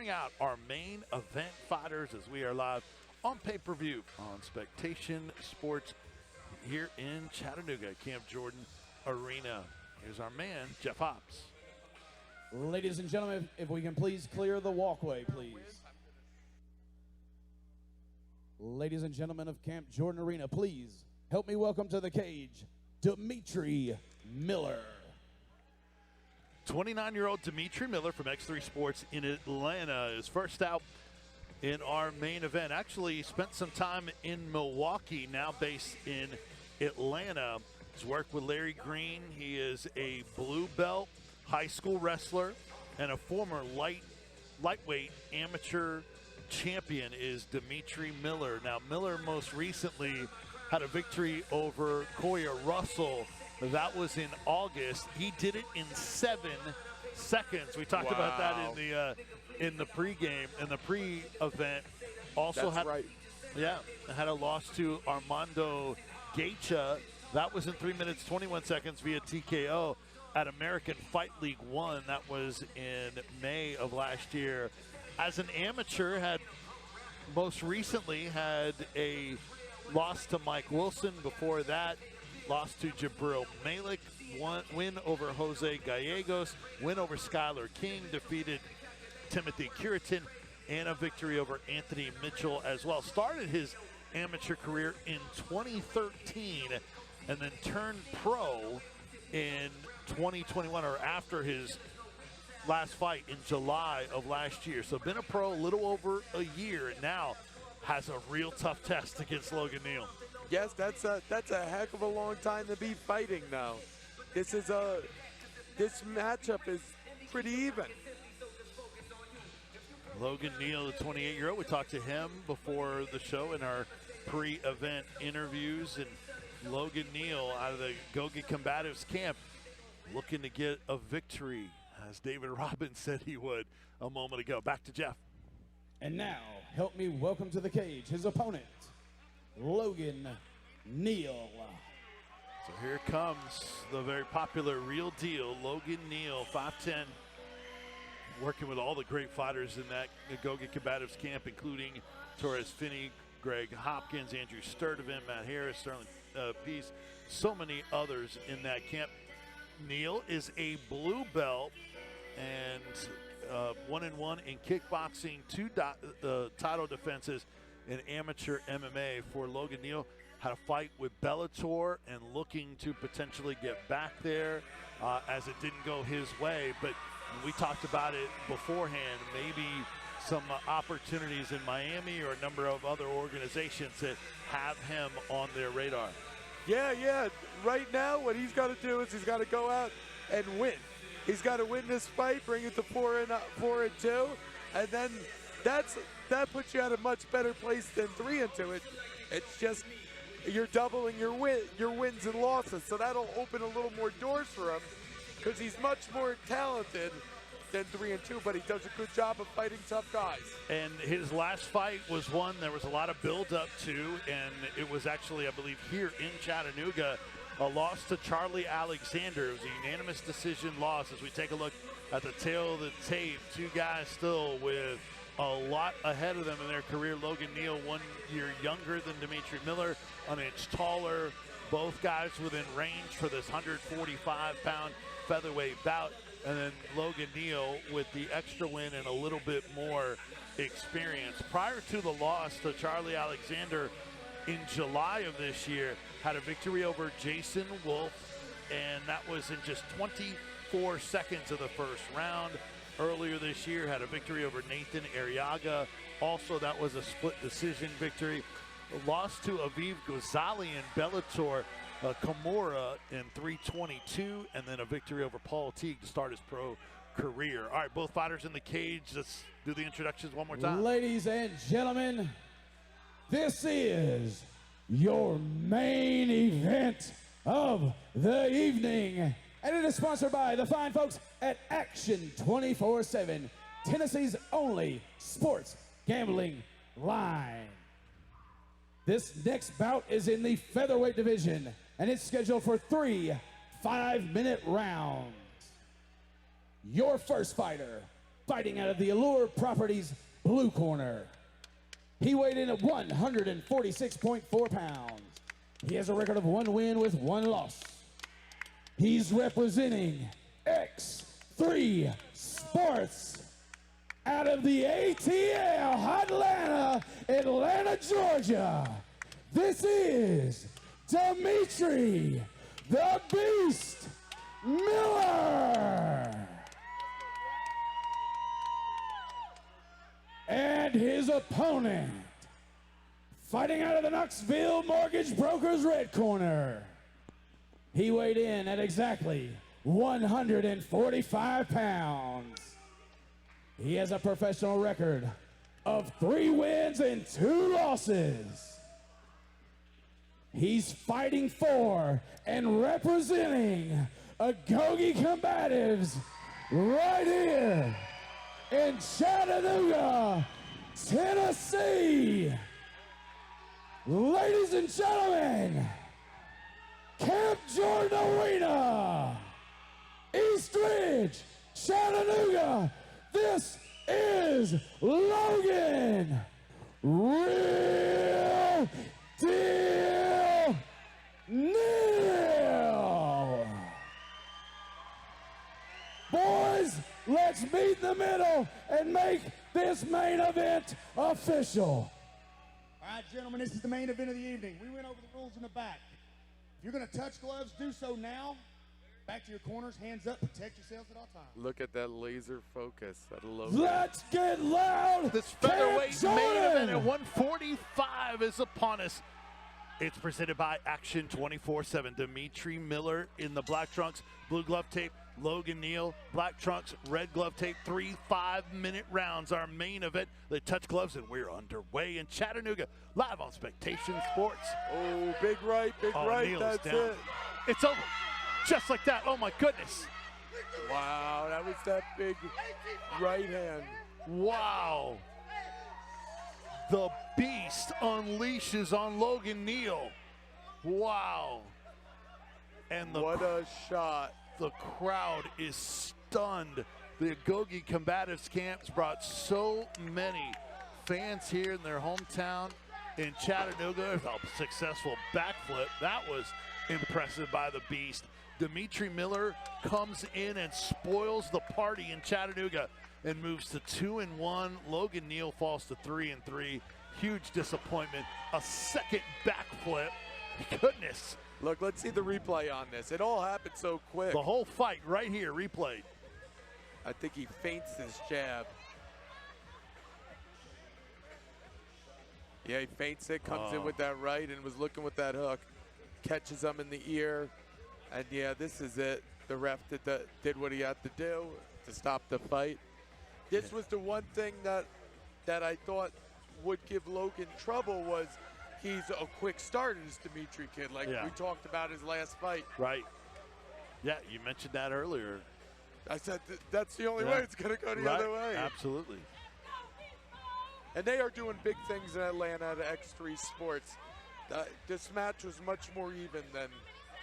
bring out our main event fighters as we are live on pay-per-view on Spectation Sports here in Chattanooga, Camp Jordan Arena. Here's our man, Jeff Hobbs. Ladies and gentlemen, if we can please clear the walkway, please. Ladies and gentlemen of Camp Jordan Arena, please help me welcome to the cage, Demetri Miller. 29-year-old Demetri Miller from X3 Sports in Atlanta is first out in our main event. Actually spent some time in Milwaukee, now based in Atlanta. He's worked with Larry Green. He is a blue belt high school wrestler and a former lightweight amateur champion is Demetri Miller. Now, Miller most recently had a victory over Koya Russell. That was in August. He did it in 7 seconds. We talked about that in the pregame, in the pre-event. Also had a loss to Armando Gacha. That was in 3 minutes 21 seconds via TKO at American Fight League 1. That was in May of last year. As an amateur, had most recently had a loss to Mike Wilson. Before that, lost to Jabril Malik, win over Jose Gallegos, win over Skylar King, defeated Timothy Curitin, and a victory over Anthony Mitchell as well. Started his amateur career in 2013 and then turned pro in 2021, or after his last fight in July of last year. So been a pro a little over a year and now has a real tough test against Logan Neal. Yes, that's a heck of a long time to be fighting now. This matchup is pretty even. Logan Neal, the 28-year-old, we talked to him before the show in our pre-event interviews, and Logan Neal out of the Go-Get Combatives camp looking to get a victory, as David Robbins said he would a moment ago. Back to Jeff. And now, help me welcome to the cage his opponent, Logan Neal. So here comes the very popular Real Deal, Logan Neal, 5'10", working with all the great fighters in that Go-Get Combatives camp, including Torres Finney, Greg Hopkins, Andrew Sturdivant, Matt Harris, Sterling Peace, so many others in that camp. Neal is a blue belt and 1-1 in kickboxing, 2 title defenses in amateur MMA for Logan Neal. Had a fight with Bellator and looking to potentially get back there as it didn't go his way. But we talked about it beforehand, maybe some opportunities in Miami or a number of other organizations that have him on their radar. Yeah. Right now, what he's got to do is he's got to go out and win. He's got to win this fight, bring it to 4-2, and then that puts you at a much better place than 3-2. It's just you're doubling your wins and losses, so that'll open a little more doors for him because he's much more talented than 3-2, but he does a good job of fighting tough guys. And his last fight was one there was a lot of build-up to, and it was actually, I believe, here in Chattanooga, a loss to Charlie Alexander. It was a unanimous decision loss. As we take a look at the tail of the tape, 2 guys still with a lot ahead of them in their career. Logan Neal, 1 year younger than Demetri Miller, an inch taller. Both guys within range for this 145-pound featherweight bout. And then Logan Neal with the extra win and a little bit more experience. Prior to the loss to Charlie Alexander in July of this year, had a victory over Jason Wolf, and that was in just 24 seconds of the first round. Earlier this year, had a victory over Nathan Arriaga. Also, that was a split decision victory. A loss to Aviv Ghazali in Bellator, Kimura in 322, and then a victory over Paul Teague to start his pro career. All right, both fighters in the cage. Let's do the introductions one more time. Ladies and gentlemen, this is your main event of the evening. And it is sponsored by the fine folks at Action 24/7, Tennessee's only sports gambling line. This next bout is in the featherweight division, and it's scheduled for 3 5-minute rounds. Your first fighter, fighting out of the Allure Properties blue corner. He weighed in at 146.4 pounds. He has a record of 1 win with 1 loss. He's representing X3 Sports out of the ATL Atlanta, Georgia. This is Demetri the Beast Miller. And his opponent, fighting out of the Knoxville Mortgage Brokers red corner. He weighed in at exactly 145 pounds. He has a professional record of 3 wins and 2 losses. He's fighting for and representing Agoge Combatives right here in Chattanooga, Tennessee. Ladies and gentlemen, Camp Jordan Arena, East Ridge, Chattanooga. This is Logan Real Deal Neal. Boys, let's meet in the middle and make this main event official. All right, gentlemen, this is the main event of the evening. We went over the rules in the back. If you're going to touch gloves, do so now. Back to your corners, hands up, protect yourselves at all times. Look at that laser focus. I love it. Let's get loud. This featherweight main event at 145 is upon us. It's presented by Action 24/7. Demetri Miller in the black trunks, blue glove tape. Logan Neal, black trunks, red glove tape. 3 5-minute rounds. Our main event. They touch gloves, and we're underway in Chattanooga, live on Spectation Sports. Oh, big right, Neal that's is down. it. It's over, just like that. Oh my goodness! Wow, that was that big right hand. Wow! The Beast unleashes on Logan Neal. Wow! And What a shot. The crowd is stunned. The Agoge Combatives camps brought so many fans here in their hometown in Chattanooga. A successful backflip. That was impressive by the Beast. Demetri Miller comes in and spoils the party in Chattanooga and moves to 2-1. Logan Neal falls to 3-3. Huge disappointment. A second backflip. Goodness. Look, let's see the replay on this. It all happened so quick. The whole fight right here replayed. I think he feints his jab. Yeah, he feints it, comes in with that right, and was looking with that hook. Catches him in the ear. And yeah, this is it. The ref did what he had to do to stop the fight. This was the one thing that I thought would give Logan trouble was he's a quick starter, this Demetri kid. Like we talked about his last fight. Right. Yeah, you mentioned that earlier. I said that's the only way it's going to go the other way. Absolutely. And they are doing big things in Atlanta at X3 Sports. This match was much more even than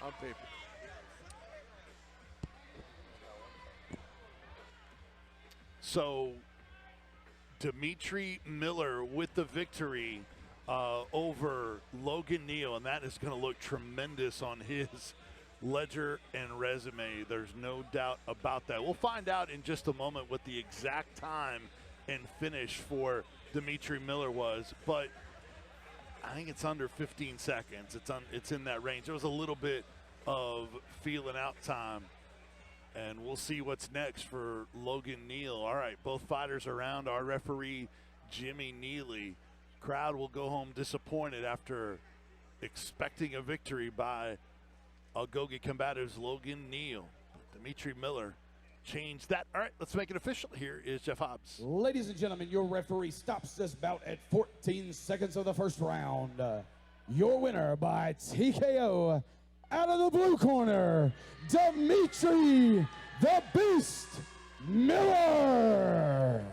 on paper. So, Demetri Miller with the victory over Logan Neal, and that is going to look tremendous on his ledger and resume. There's no doubt about that. We'll find out in just a moment what the exact time and finish for Demetri Miller was, but I think it's under 15 seconds. It's in that range. There was a little bit of feeling out time, and we'll see what's next for Logan Neal. All right, both fighters around. Our referee, Jimmy Neely. Crowd will go home disappointed after expecting a victory by Agoge Combatives Logan Neal. Demetri Miller changed that. All right, let's make it official. Here is Jeff Hobbs. Ladies and gentlemen, your referee stops this bout at 14 seconds of the first round. Your winner by TKO out of the blue corner, Demetri the Beast Miller.